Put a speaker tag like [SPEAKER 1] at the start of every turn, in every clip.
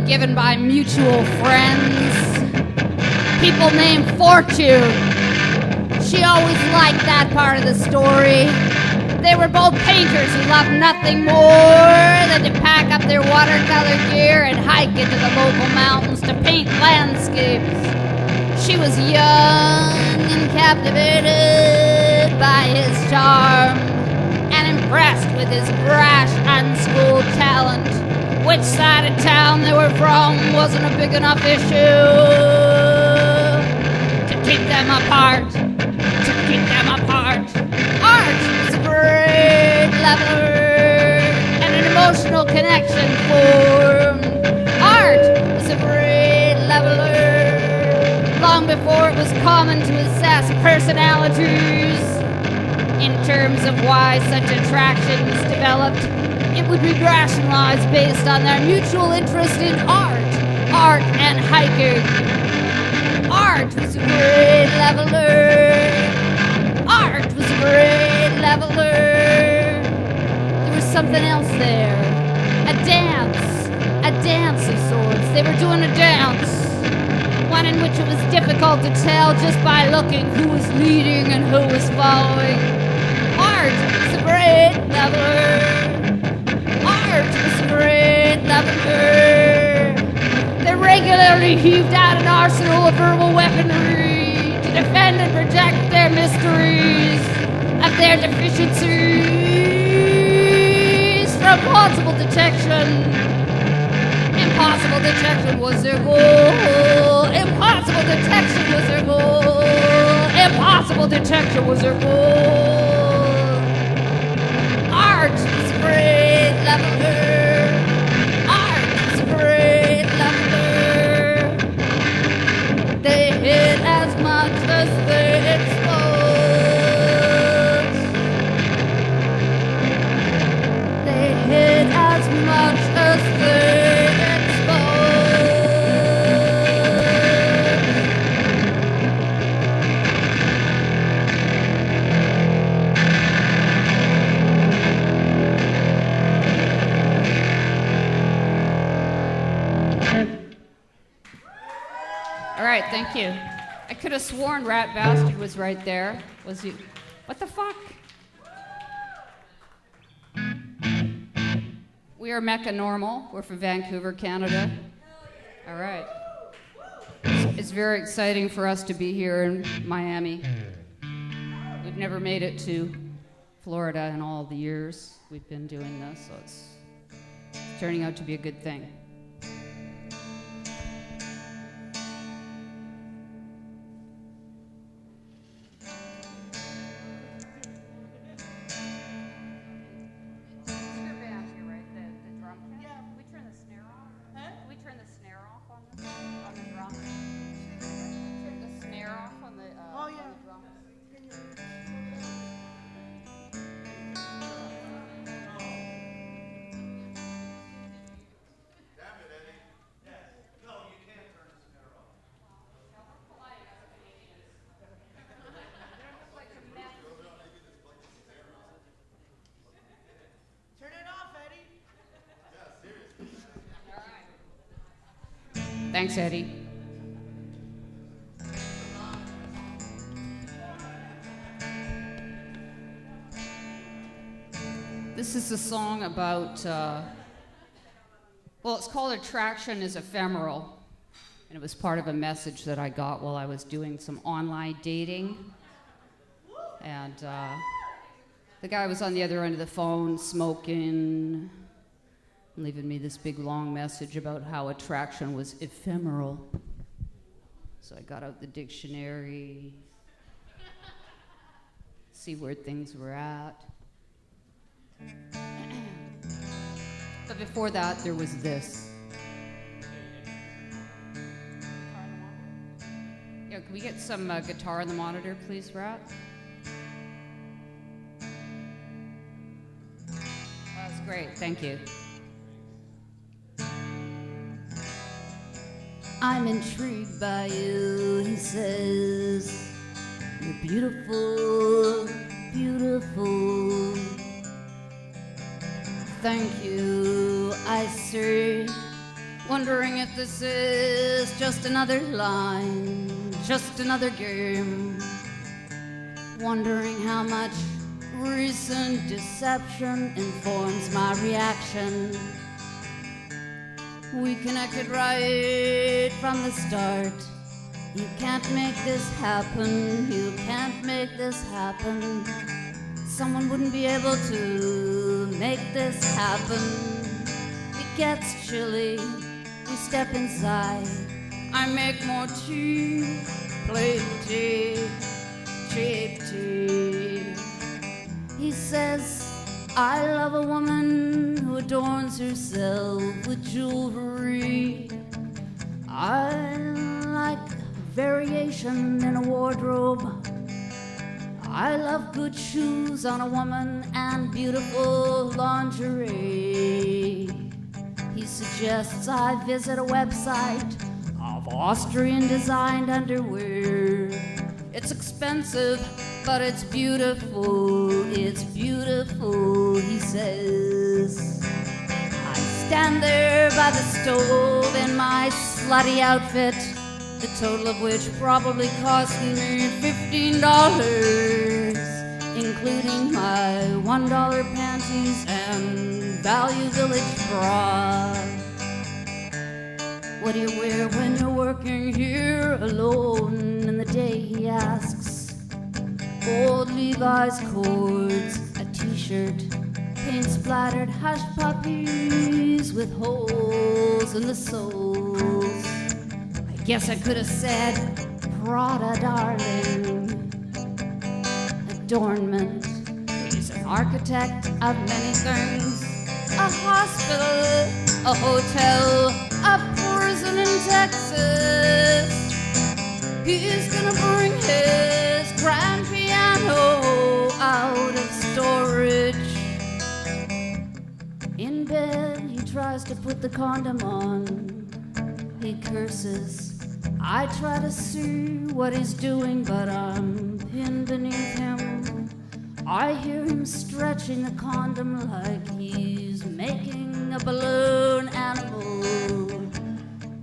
[SPEAKER 1] Given by mutual friends, people named Fortune. She always liked that part of the story. They were both painters who loved nothing more than to pack up their watercolor gear and hike into the local mountains to paint landscapes. She was young and captivated by his charm and impressed with his brash, unschooled talent. Which side of town they were from wasn't a big enough issue to keep them apart. Art is a great leveler, and an emotional connection formed. Art is a great leveler, long before it was common to assess personalities in terms of why such attractions developed. It would be rationalized based on their mutual interest in art and hiking. Art was a great leveler. Art was a great leveler. There was something else there. A dance of sorts. They were doing a dance. One in which it was difficult to tell just by looking who was leading and who was following. Art was a great leveler. Art was a great leveler. They regularly heaved out an arsenal of verbal weaponry to defend and project their mysteries of their deficiencies from possible detection. Impossible detection was their goal. Impossible detection was their goal. Impossible detection was their goal. Art is a great leveler. Art is a great leveler. They hit as much as they explode. They hit as much as they Thank you. I could have sworn Rat Bastard was right there. Was he? What the fuck? We are Mecca Normal. We're from Vancouver, Canada. All right. It's very exciting for us to be here in Miami. We've never made it to Florida in all the years we've been doing this, so it's turning out to be a good thing. Thanks, Eddie. This is a song about, well, it's called Attraction is Ephemeral, and it was part of a message that I got while I was doing some online dating. And the guy was on the other end of the phone smoking, leaving me this big long message about how attraction was ephemeral. So I got out the dictionary, see where things were at. But before that, there was this. Yeah, can we get some guitar on the monitor, please, Rat? That's great, thank you. I'm intrigued by you, he says. You're beautiful, beautiful. Thank you, I say, wondering if this is just another line, just another game. Wondering how much recent deception informs my reaction. We connected right from the start. You can't make this happen. You can't make this happen. Someone wouldn't be able to make this happen. It gets chilly. We step inside. I make more tea, play tea, cheap tea. He says, I love a woman who adorns herself with jewelry. I like variation in a wardrobe. I love good shoes on a woman and beautiful lingerie. He suggests I visit a website of Austrian-designed underwear. It's expensive, but it's beautiful, he says. I stand there by the stove in my slutty outfit, the total of which probably cost me $15, including my $1 panties and Value Village bra. What do you wear when you're working here alone in the day, he asks. Old Levi's cords, a t-shirt, paint-splattered hush puppies with holes in the soles. I guess I could have said, Prada, darling. Adornment. He's an architect of many things. A hospital, a hotel, a prison in Texas. He's gonna bring his grand piano out of storage. In bed, he tries to put the condom on. He curses. I try to see what he's doing, but I'm pinned beneath him. I hear him stretching the condom like he's making a balloon animal.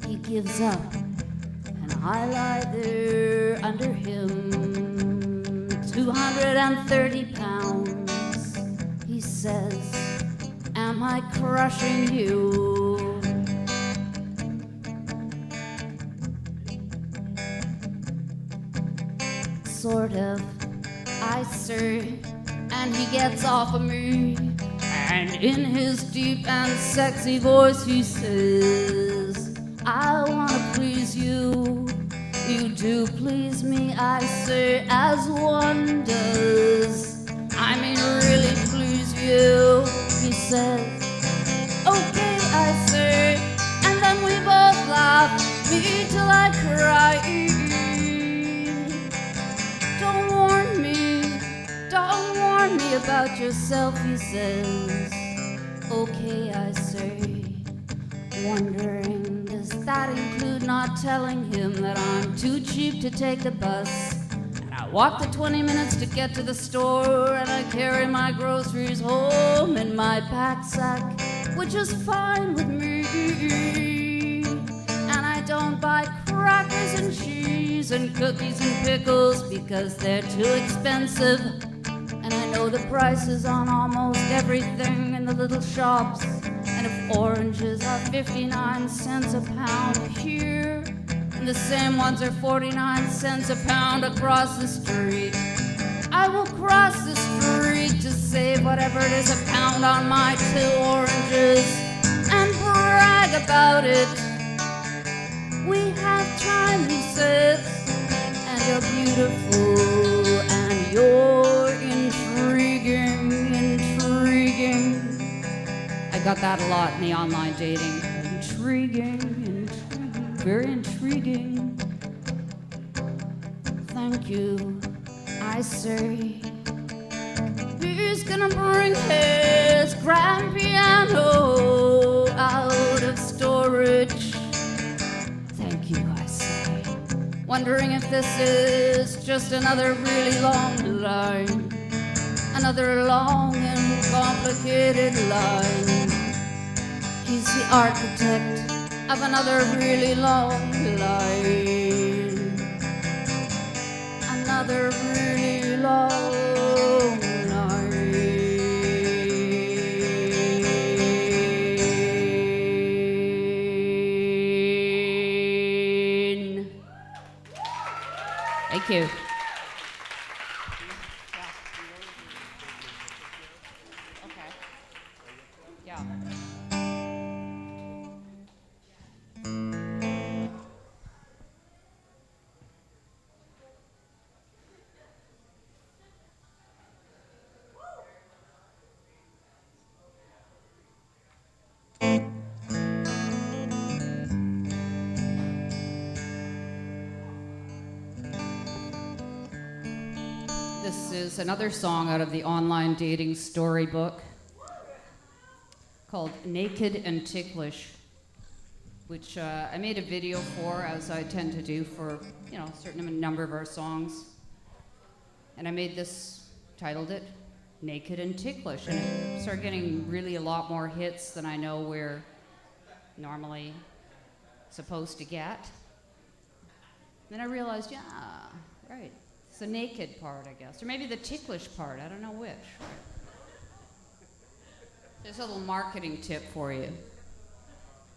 [SPEAKER 1] He gives up, and I lie there under him, 230 pounds. He says, am I crushing you? Sort of, I say, and he gets off of me And in his deep and sexy voice he says, I wanna please you. You do please me, I say, as one does. I mean, really please you, he says. Okay, I say, and then we both laugh, me till I cry. Don't warn me about yourself, he says. Okay, I say, wondering, does that include not telling him that I'm too cheap to take the bus? And I walk the 20 minutes to get to the store, and I carry my groceries home in my pack sack, which is fine with me. And I don't buy crackers and cheese and cookies and pickles because they're too expensive. And I know the prices on almost everything in the little shops. And if oranges are 59 cents a pound here, and the same ones are 49 cents a pound across the street, I will cross the street to save whatever it is a pound on my 2 oranges and brag about it. We have time, he says, and you're beautiful and you're intriguing. I got that a lot in the online dating. Intriguing, very intriguing. Thank you, I say. He's gonna bring his grand piano out of storage. Thank you, I say. Wondering if this is just another really long line. Another long and complicated line. He's the architect of another really long line. Another really long line. Thank you. This is another song out of the online dating storybook called Naked and Ticklish, which I made a video for, as I tend to do for, a certain number of our songs. And I made this, titled it Naked and Ticklish, and it started getting really a lot more hits than I know we're normally supposed to get. Then I realized, yeah, right. It's the naked part, I guess. Or maybe the ticklish part. I don't know which. There's a little marketing tip for you.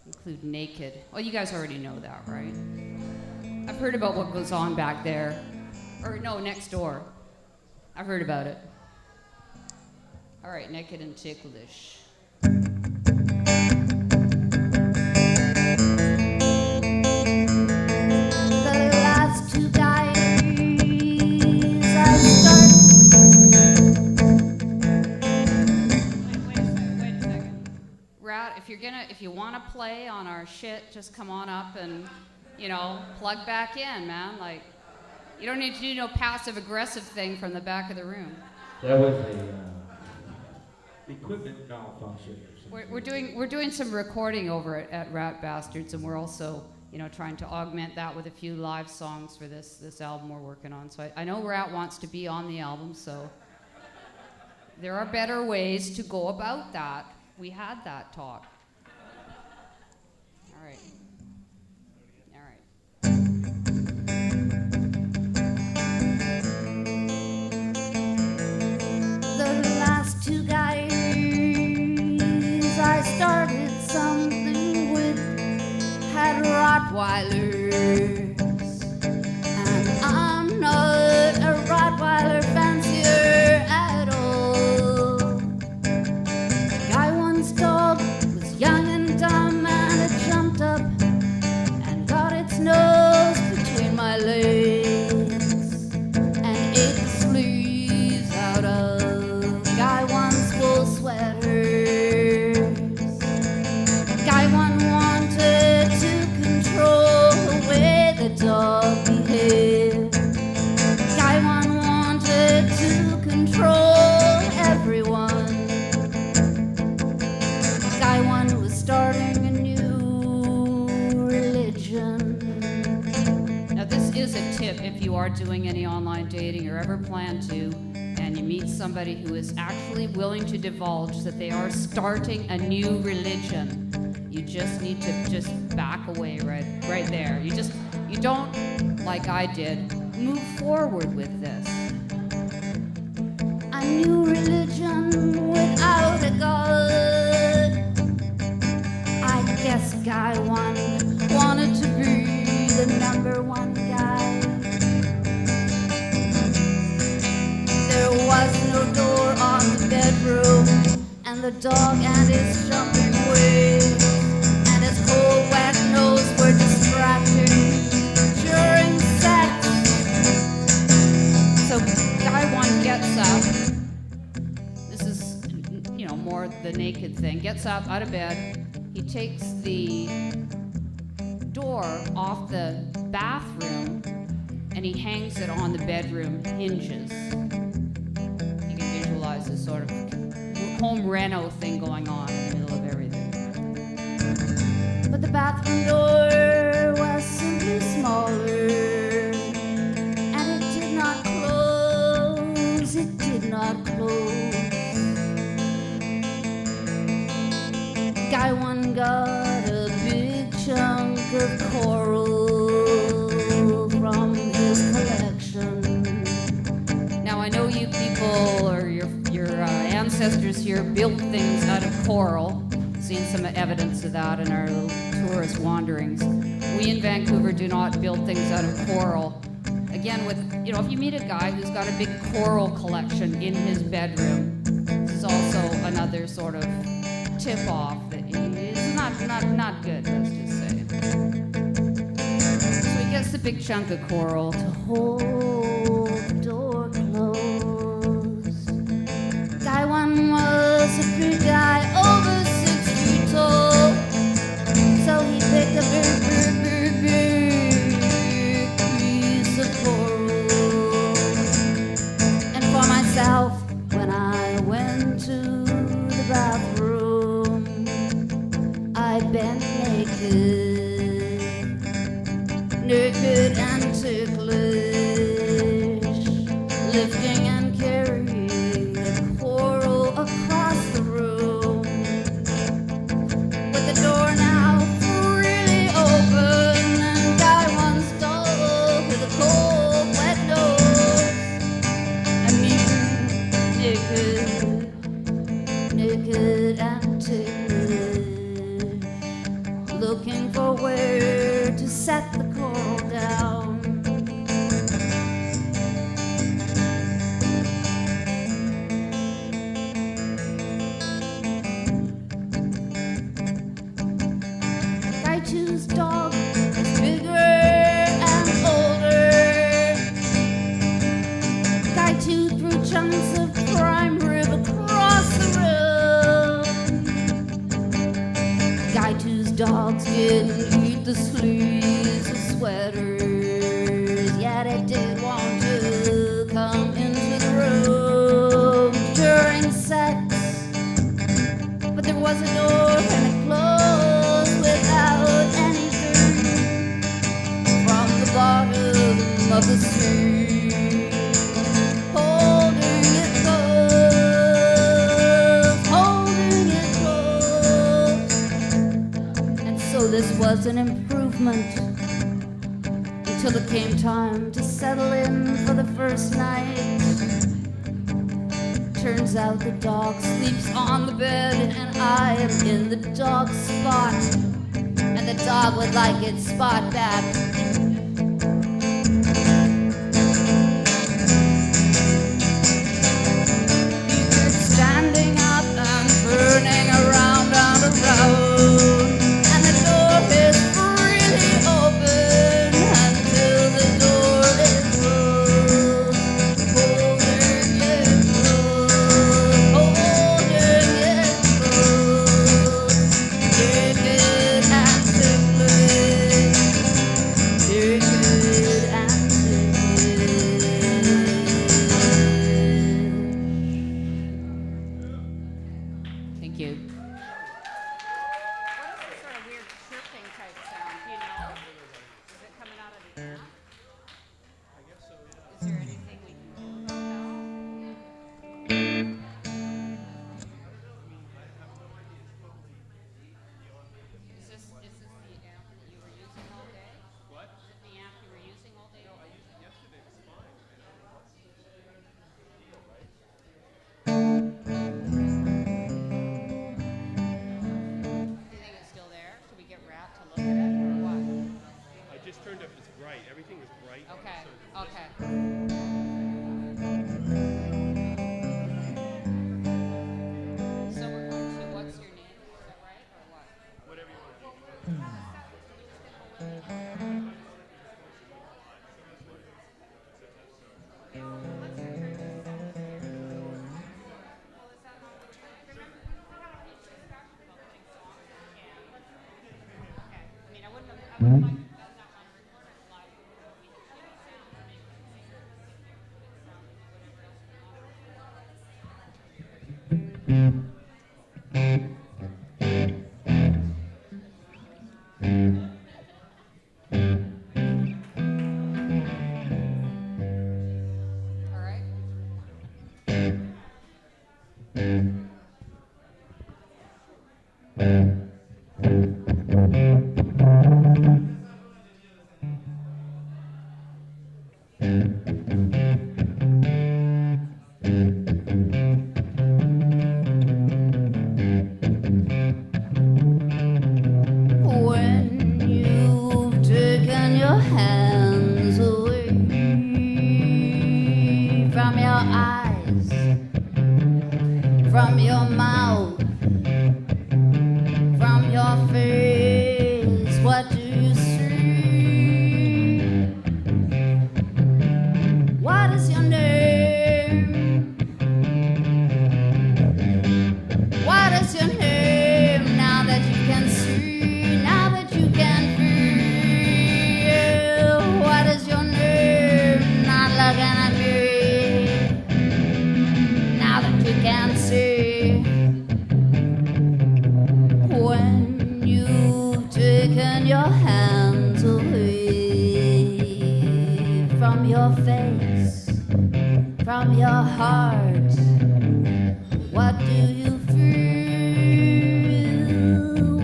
[SPEAKER 1] Include naked. Well, you guys already know that, right? I've heard about what goes on back there. Or no, next door. I've heard about it. All right, naked and ticklish. If you want to play on our shit, just come on up and, plug back in, man. Like, you don't need to do no passive-aggressive thing from the back of the room.
[SPEAKER 2] That was a equipment malfunction.
[SPEAKER 1] We're doing some recording over at Rat Bastards, and we're also, trying to augment that with a few live songs for this album we're working on. So I know Rat wants to be on the album, so there are better ways to go about that. We had that talk. All right. The last 2 guys I started something with had Rottweilers, and I'm not a Rottweiler fancier at all. tip if you are doing any online dating or ever plan to, and you meet somebody who is actually willing to divulge that they are starting a new religion. You just need to just back away right there. You don't, like I did, move forward with this. A new religion without a God. I guess guy one wanted to be the number one guy. There was no door on the bedroom, and the dog and his jumping waves and his cold wet nose were distracting during sex. So guy one gets up. This is, more the naked thing. Gets up out of bed. He takes the door off the bathroom and he hangs it on the bedroom hinges. You can visualize this sort of home reno thing going on in the middle of everything. But the bathroom door was simply smaller, and it did not close. It did not close. Guy one got a big chunk of coral from his collection. Now I know you people or your ancestors here built things out of coral. Seen some evidence of that in our little tourist wanderings. We in Vancouver do not build things out of coral. Again, if you meet a guy who's got a big coral collection in his bedroom, this is also another sort of tip-off that is not good, let's just say. So he gets the big chunk of coral to hold the door closed. Guy one was a big guy, over 6 feet tall, so he picked a big piece of coral. And for myself, when I went to the bathroom, I bent naked and ticklish, lifting and carrying the coral across the room, with the door now freely open, and guy one's dog with a cold wet nose, and me naked and ticklish, looking for where to set the coral down. Guy two's dog is bigger and older. Guy two threw chunks of prime rib across the room. Guy two's dogs didn't eat the sleeves of sweaters, yet it did want to come into the room during sex. But there was a door and it closed without anything from the bottom of the sea, holding it close. And so this was an improvement until it came time to settle in for the first night. Turns out the dog sleeps on the bed and I am in the dog spot, and the dog would like its spot back. He keeps standing up and turning around and around, and the door is freely open until the door is closed, holding it closed, holding it closed, naked and ticklish, naked When you've taken your hands away from your eyes, from your mouth, from your face, what do you see? What is your name? What is your name now that you can see, now that you can feel? What is your name? Not looking at me, now that you can see. When you've taken your hands away from your face, from your heart, what do you feel?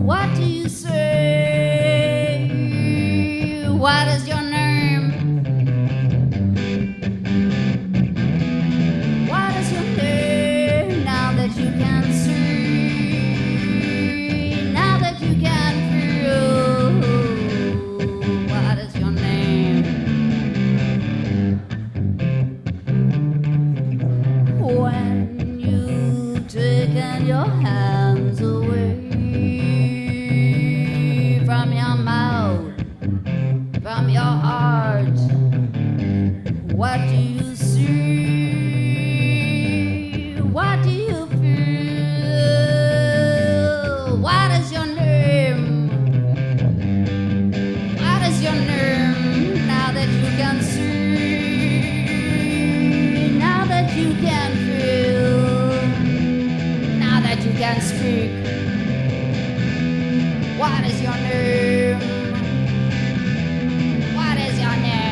[SPEAKER 1] What do you say? What is your name? What is your name now that you can see? Now that you can feel? What is your name? When you've taken your hands away from your mouth, from your heart, what do you see? What do you feel? What is your name? What is your name now that you can see? Now that you can feel? Now that you can speak? What is your name? What is your name?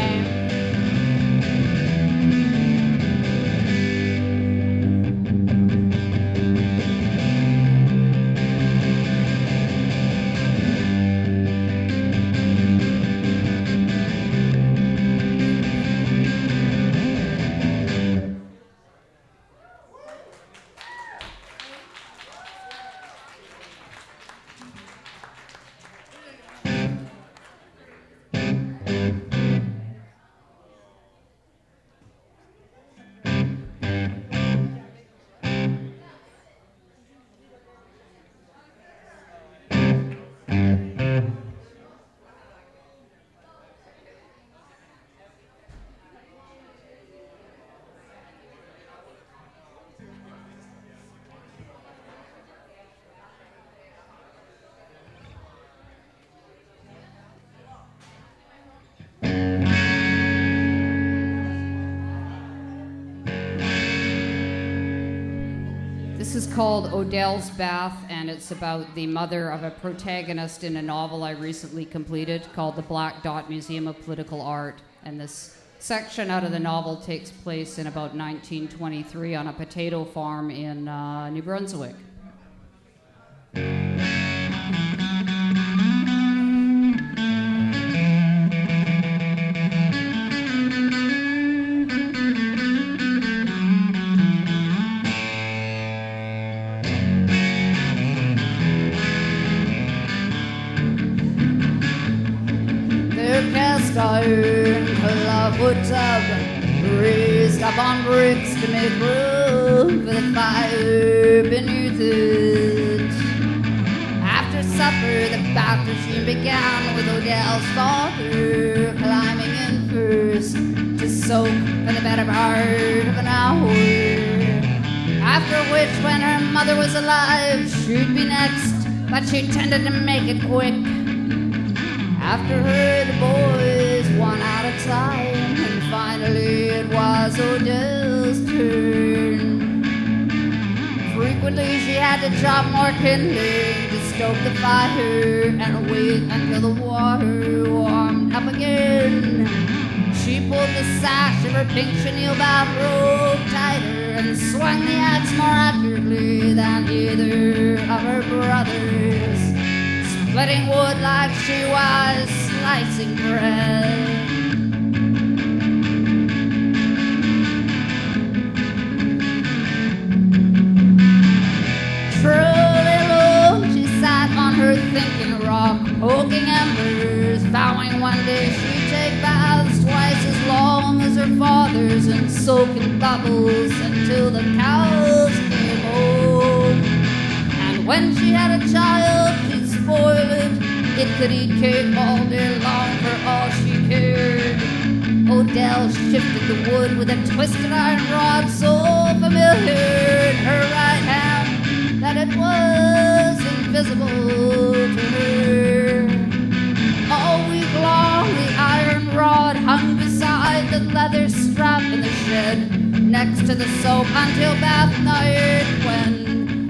[SPEAKER 1] This is called Odell's Bath, and it's about the mother of a protagonist in a novel I recently completed called The Black Dot Museum of Political Art. And this section out of the novel takes place in about 1923 on a potato farm in New Brunswick. Cast iron clubwood tub raised up on bricks to make room for the fire beneath it. After supper, the bath routine began with Odell's father climbing in first to soak for the better part of an hour. After which, when her mother was alive, she'd be next, but she tended to make it quick. After her, the boys one at a time, and finally it was Odell's turn. Frequently she had to chop more kindling to stoke the fire and wait until the water warmed up again. She pulled the sash of her pink chenille bathrobe tighter and swung the axe more accurately than either of her brothers, splitting wood like she was slicing bread. Truly alone she sat on her thinking rock, poking embers, vowing one day she'd take baths twice as long as her father's and soak in bubbles until the cows came home. And when she had a child, she'd spoil it. It could eat cake all day long for all she cared. Odell shifted the wood with a twisted iron rod so familiar in her right hand that it was invisible to her. All week long the iron rod hung beside the leather strap in the shed next to the soap until bath night, when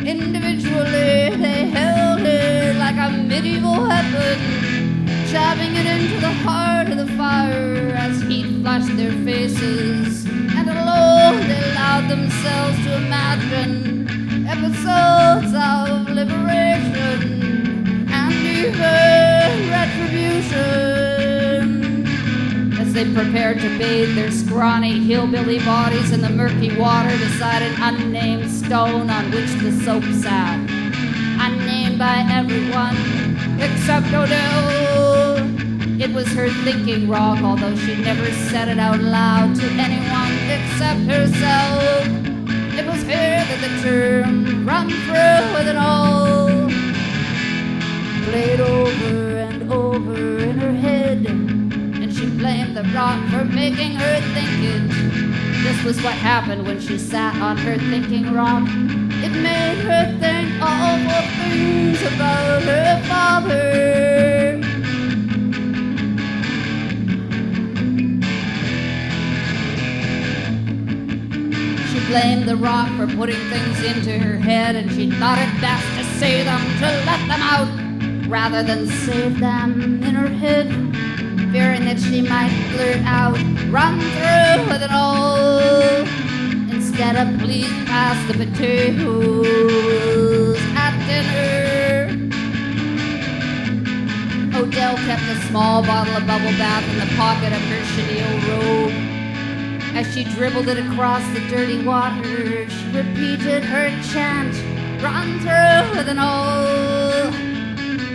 [SPEAKER 1] individually they held it like a medieval weapon, jabbing it into the heart of the fire as heat flushed their faces, and alone they allowed themselves to imagine episodes of liberation and even retribution as they prepared to bathe their scrawny hillbilly bodies in the murky water beside an unnamed stone on which the soap sat, unnamed by everyone except Odell. It was her thinking rock, although she never said it out loud to anyone except herself. It was here that the term run through with it all, played over and over in her head, and she blamed the rock for making her think it. This was what happened when she sat on her thinking rock. It made her think awful things about her father. Blamed the rock for putting things into her head, and she thought it best to say them, to let them out, rather than save them in her head, fearing that she might blurt out, run through with it all, instead of please pass the potatoes at dinner. Odell kept a small bottle of bubble bath in the pocket of her chenille robe. As she dribbled it across the dirty water, she repeated her chant, run through with an old.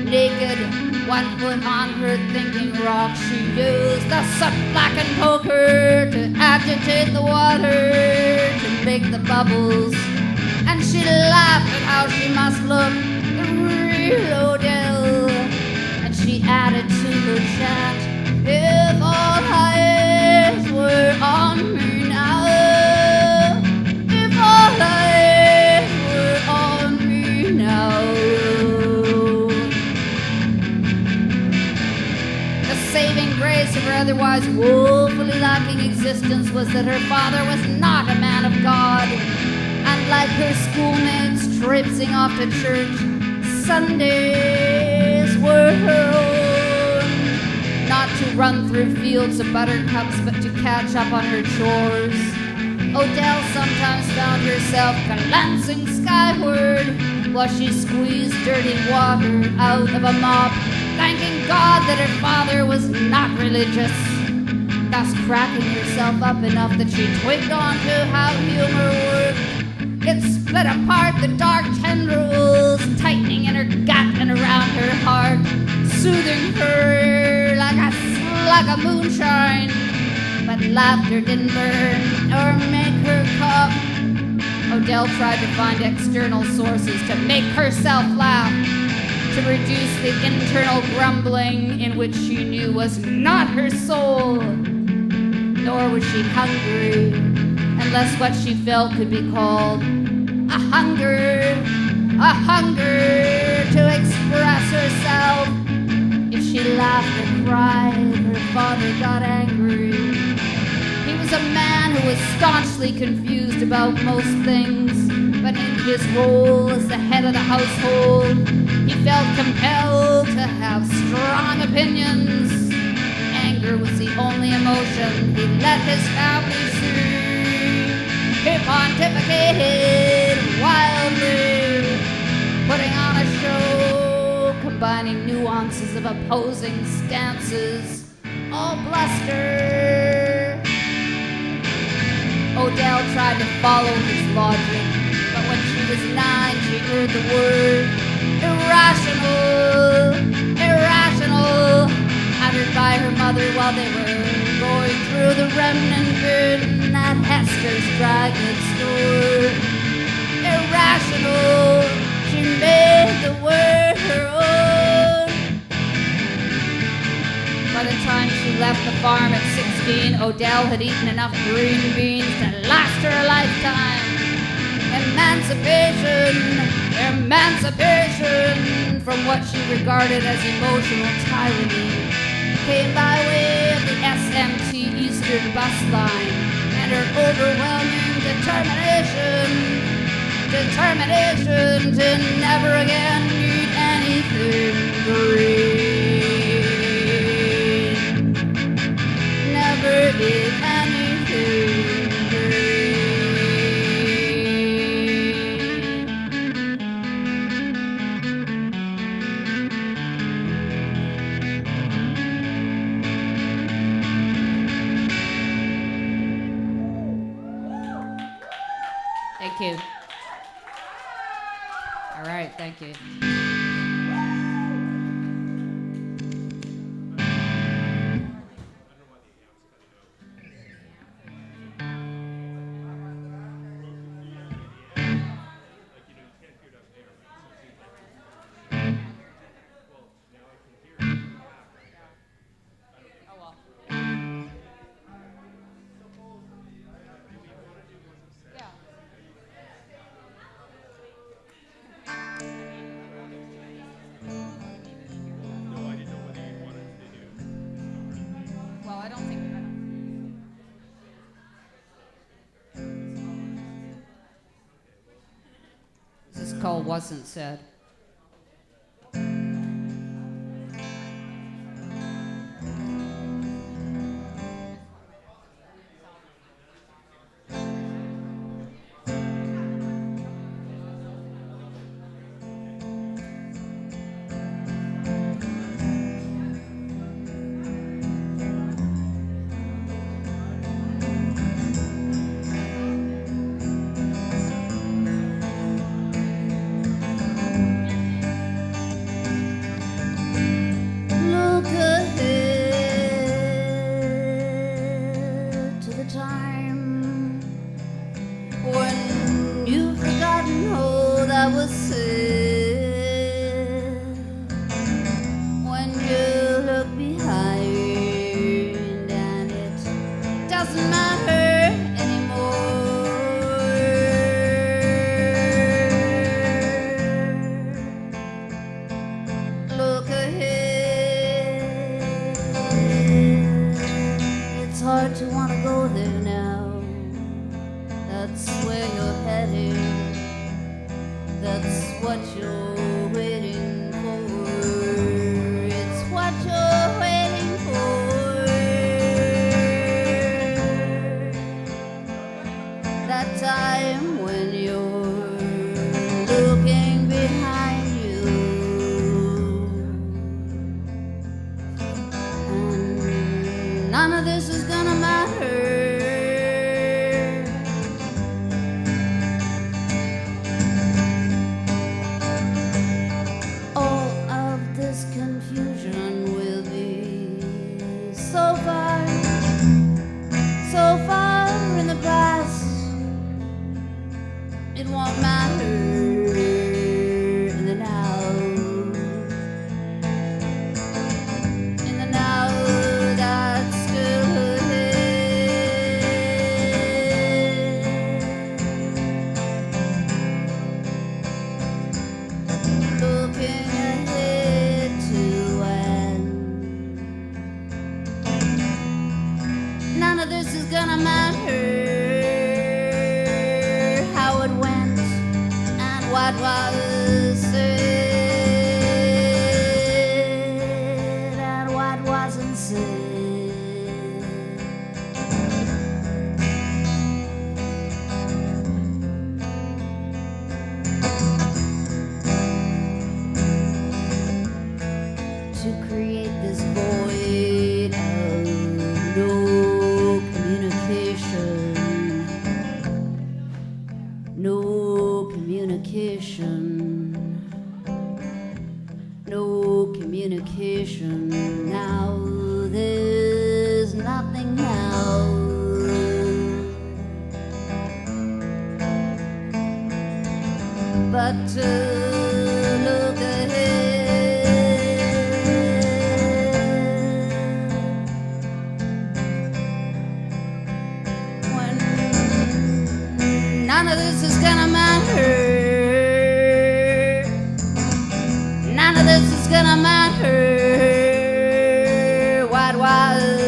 [SPEAKER 1] Naked, 1 foot on her thinking rock, she used the soot-blackened poker to agitate the water, to make the bubbles. And she laughed at how she must look, the real Odell. And she added to her chant, if all eyes were on me now, if all eyes were on me now. The saving grace of her otherwise woefully lacking existence was that her father was not a man of God, and like her schoolmates traipsing off to church, Sundays were her own. Not to run through fields of buttercups, but to catch up on her chores. Odell sometimes found herself glancing skyward while she squeezed dirty water out of a mop, thanking God that her father was not religious, thus cracking herself up enough that she twigged on to how humor worked. It split apart the dark tendrils, tightening in her gut and around her heart, soothing her like a slug of moonshine. But laughter didn't burn or make her cough. Odell tried to find external sources to make herself laugh, to reduce the internal grumbling in which she knew was not her soul. Nor was she hungry, unless what she felt could be called a hunger to express herself. If she laughed cried, her father got angry. He was a man who was staunchly confused about most things, but in his role as the head of the household, he felt compelled to have strong opinions. Anger was the only emotion he let his family see. He pontificated wildly, putting on a show, combining nuances of opposing stances, all bluster. Odell tried to follow his logic, but when she was 9, she heard the word irrational, irrational, uttered by her mother while they were going through the remnant bin at Hester's Dry Goods store. Irrational, she made the word her own. By the time she left the farm at 16, Odell had eaten enough green beans to last her a lifetime. Emancipation, emancipation from what she regarded as emotional tyranny came by way of the SMT Eastern bus line and her overwhelming determination to never again eat anything green. Never eat anything green. Thank you. All right, thank you. This call wasn't said. None of this is gonna matter. to create this void of no communication. No communication. No communication. Now there's nothing now. But to look ahead, when none of this is gonna matter. None of this is gonna matter. What was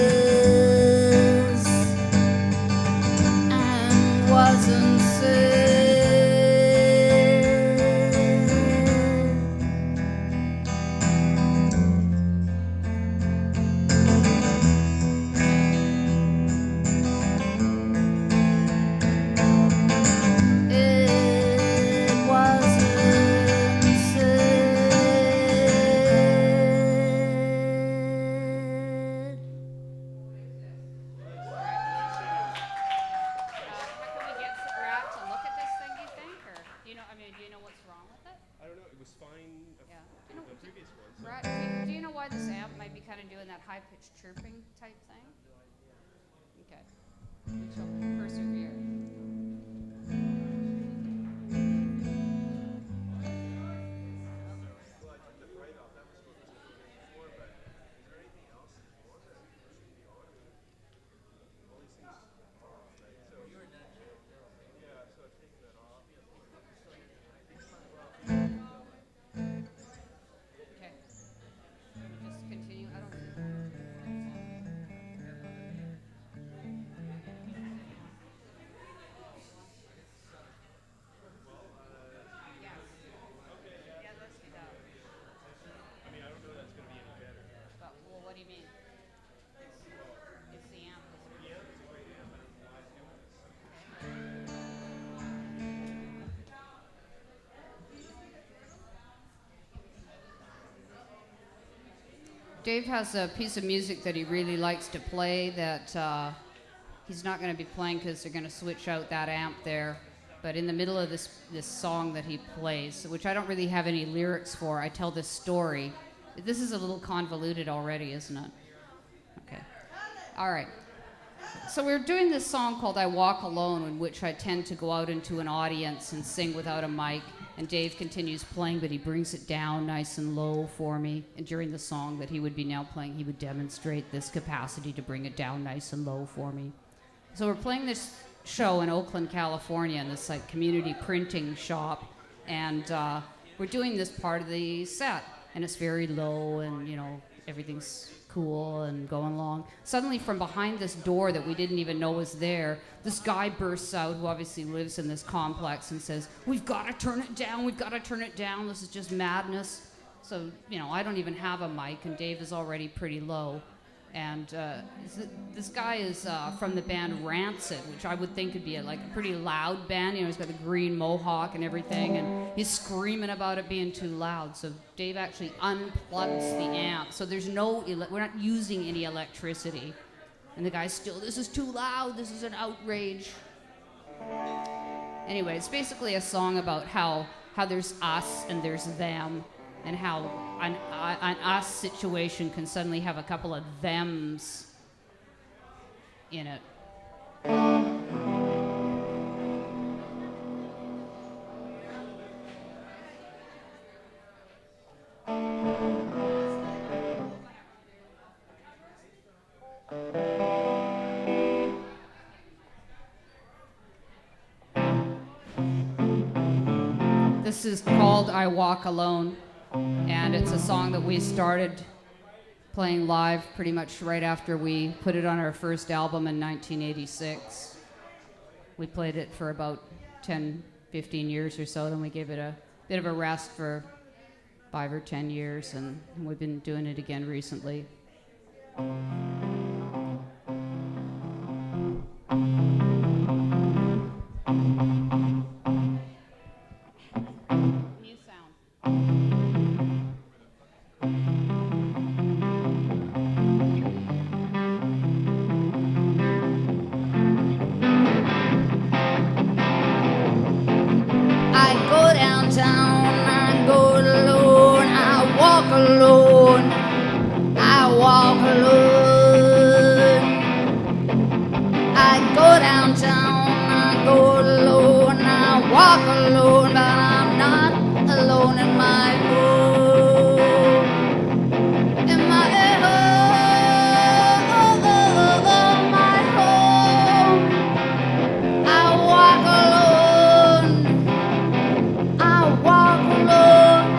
[SPEAKER 1] and wasn't said. High-pitched chirping type thing? Okay. We shall persevere. Okay. Just continue. I don't. What do you mean? It's the amp. Dave has a piece of music that he really likes to play that he's not going to be playing because they're going to switch out that amp there. But in the middle of this song that he plays, which I don't really have any lyrics for, I tell this story. This is a little convoluted already, isn't it? Okay. All right. So we're doing this song called I Walk Alone, in which I tend to go out into an audience and sing without a mic. And Dave continues playing, but he brings it down nice and low for me. And during the song that he would be now playing, he would demonstrate this capacity to bring it down nice and low for me. So we're playing this show in Oakland, California, in this like community printing shop. And we're doing this part of the set. And it's very low and, you know, everything's cool and going along. Suddenly from behind this door that we didn't even know was there, this guy bursts out who obviously lives in this complex and says, "We've got to turn it down, we've got to turn it down, this is just madness." So, you know, I don't even have a mic and Dave is already pretty low. And this guy is from the band Rancid, which I would think would be a pretty loud band. You know, he's got the green mohawk and everything, and he's screaming about it being too loud. So Dave actually unplugs the amp. So there's we're not using any electricity. And the guy's still, "This is too loud, this is an outrage." Anyway, it's basically a song about how there's us and there's them, and how an us situation can suddenly have a couple of thems in it. This is called I Walk Alone. And it's a song that we started playing live pretty much right after we put it on our first album in 1986. We played it for about 10, 15 years or so, then we gave it a bit of a rest for 5 or 10 years, and we've been doing it again recently. New sound. alone. I walk alone. I go downtown, I go alone. I walk alone, but I'm not alone in my home. In my home, my home. I walk alone. I walk alone.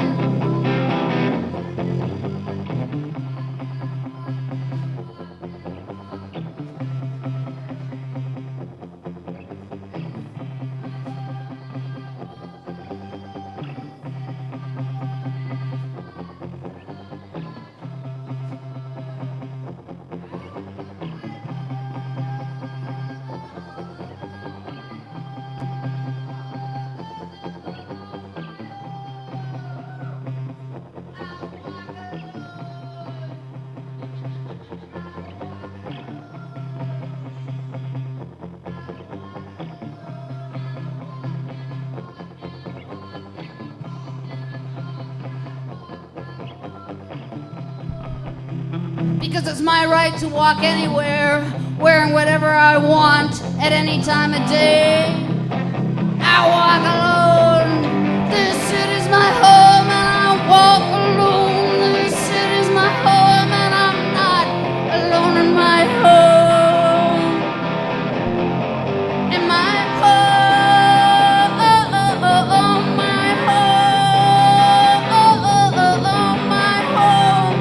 [SPEAKER 1] Because it's my right to walk anywhere, wearing whatever I want at any time of day. I walk alone. This city's my home, and I walk alone. This city's my home, and I'm not alone in my home. In my home, my home, my home.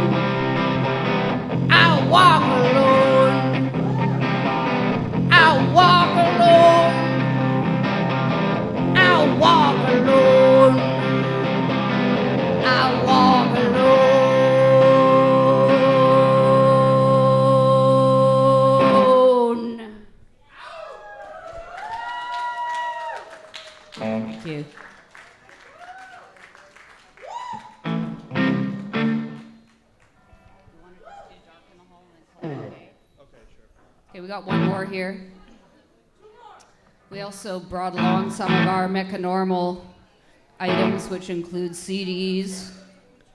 [SPEAKER 1] I walk alone. I walk alone. I walk alone. I walk alone. Thank you. Okay, we got one more here. We also brought along some of our Mecca normal items, which include CDs,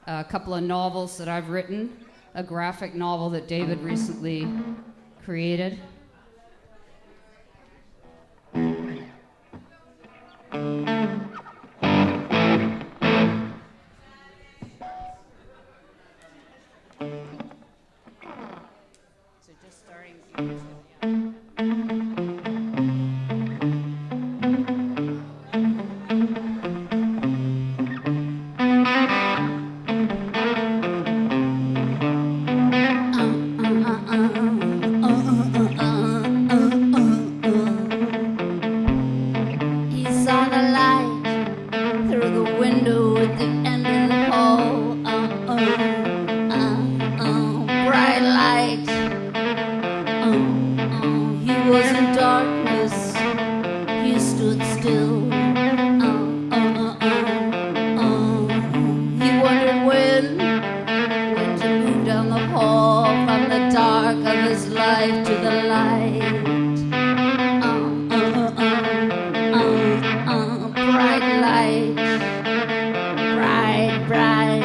[SPEAKER 1] a couple of novels that I've written, a graphic novel that David recently created. So just starting. He saw the light through the window at the end of the hall. Bright light. He was in darkness. He stood still. He wondered when to move down the hall from the dark of his life to the light. Bright light, bright,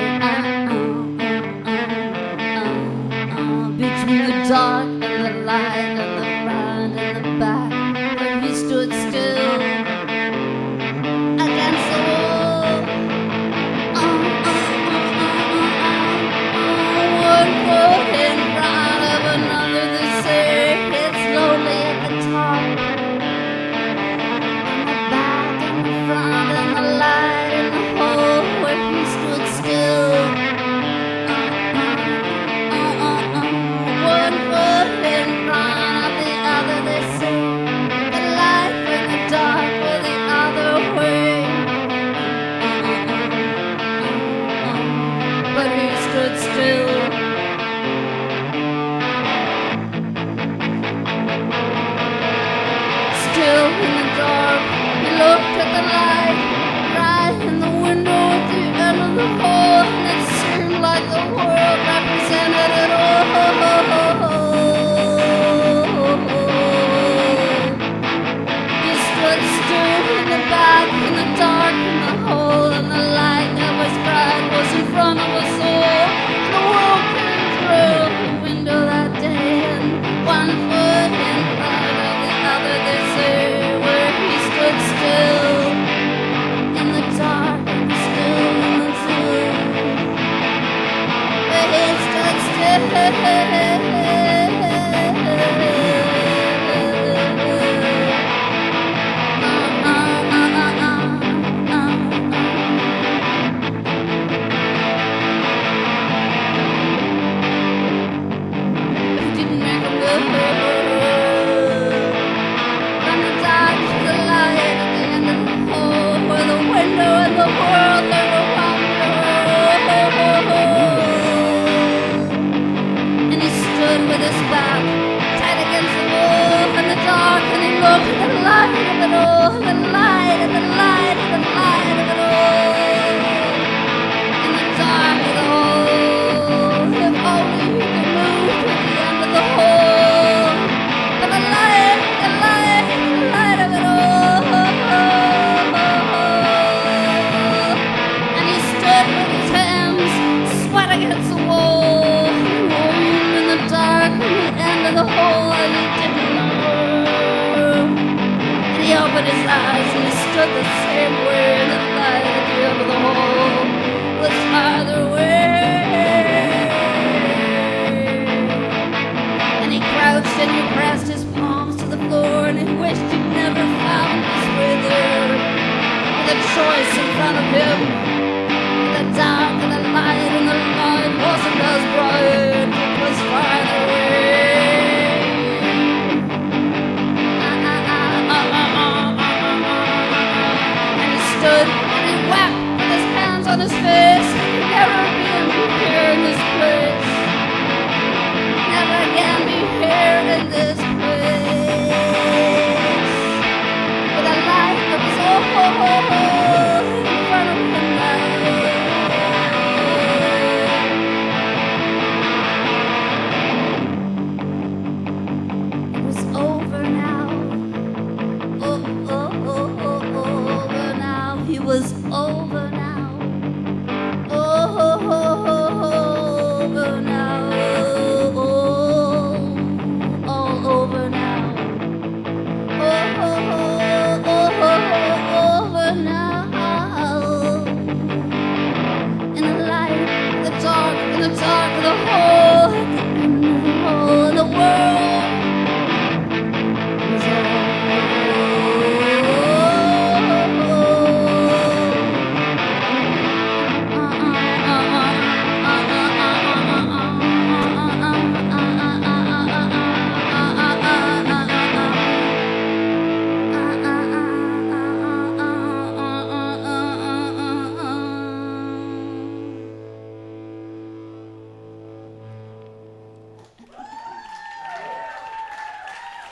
[SPEAKER 1] between the dark and the light and the front and the back, where he stood still against the wall. One foot in front of another, they say it's lonely at the top. Front and the light in the hole where he stood still. One foot in front of the other, they say the light and the dark were the other way. But he stood still. Still in the dark, he looked at the light right in the window at the end of the hall, and it seemed like the world represented it all. He stood still in the back, in the dark, in the hole, and the light that was bright was in front of us all.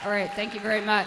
[SPEAKER 1] All right, thank you very much.